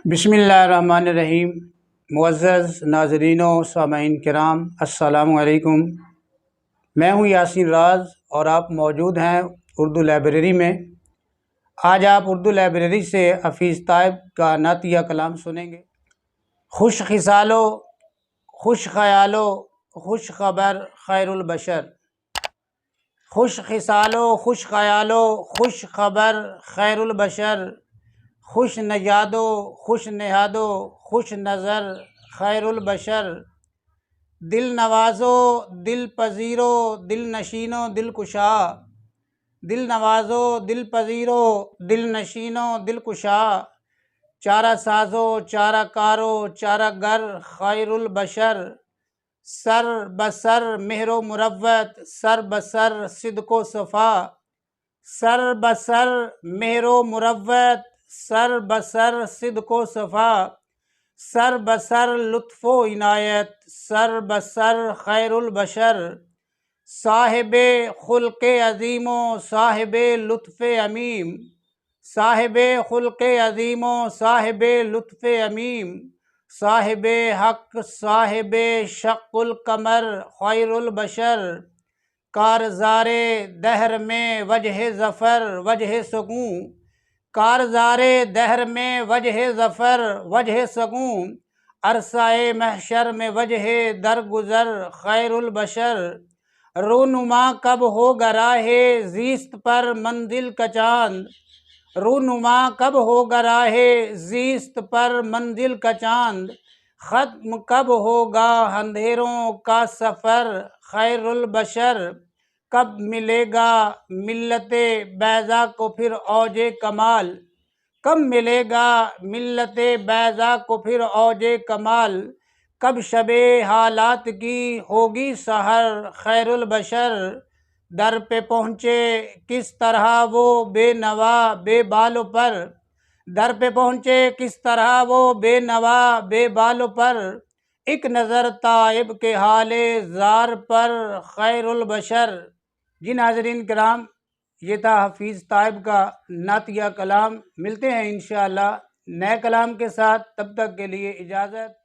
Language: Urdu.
بسم اللہ الرحمن الرحیم۔ معزز ناظرین و سامعین کرام، السلام علیکم۔ میں ہوں یاسین راز اور آپ موجود ہیں اردو لائبریری میں۔ آج آپ اردو لائبریری سے حفیظ طیب کا نعتیہ کلام سنیں گے۔ خوش خصالو خوش خیالو خوش خبر خیر البشر، خوش خصالو خوش خیالو خوش خبر خیر البشر، خوش نژادو خوش نہادو خوش نظر خیر البشر، دل نوازو دل پذیرو دل نشینو دل کشا، دل نوازو دل پذیرو دل نشینو دل کشا، چارہ سازو چارہ کارو چارہ گر خیر البشر، سر بسر مہر و مروت سر بسر صدق و صفا، سر بسر مہر و مروت سر بسر صدق و صفا، سر بسر لطف و عنایت سر بسر خیر البشر، صاحب خلق عظیم و صاحب لطف عمیم، صاحب خلق عظیم و صاحب لطف عمیم، صاحب حق صاحب شق القمر خیر البشر، کارزار دہر میں وجہ ظفر وجہ سکون، کارزار دہر میں وجہ ظفر وجہ سکون، عرصہ محشر میں وجہ درگزر خیر البشر، رونما کب ہوگا راہ زیست پر منزل کا چاند، رونما کب ہوگا راہ زیست پر منزل کا چاند، ختم کب ہوگا اندھیروں کا سفر خیر البشر، کب ملے گا ملت بیضا کو پھر اوج کمال، کب ملے گا ملت بیضا کو پھر اوج کمال، کب شب حالات کی ہوگی سحر خیر البشر، در پہ پہنچے کس طرح وہ بے نوا بے بالوں پر، در پہ پہنچے کس طرح وہ بے نوا بے بالوں پر، ایک نظر تائب کے حال زار پر خیر البشر۔ جی ناظرین کرام، یہ تھا حفیظ طیب کا نعتیہ کلام۔ ملتے ہیں انشاءاللہ نئے کلام کے ساتھ، تب تک کے لیے اجازت۔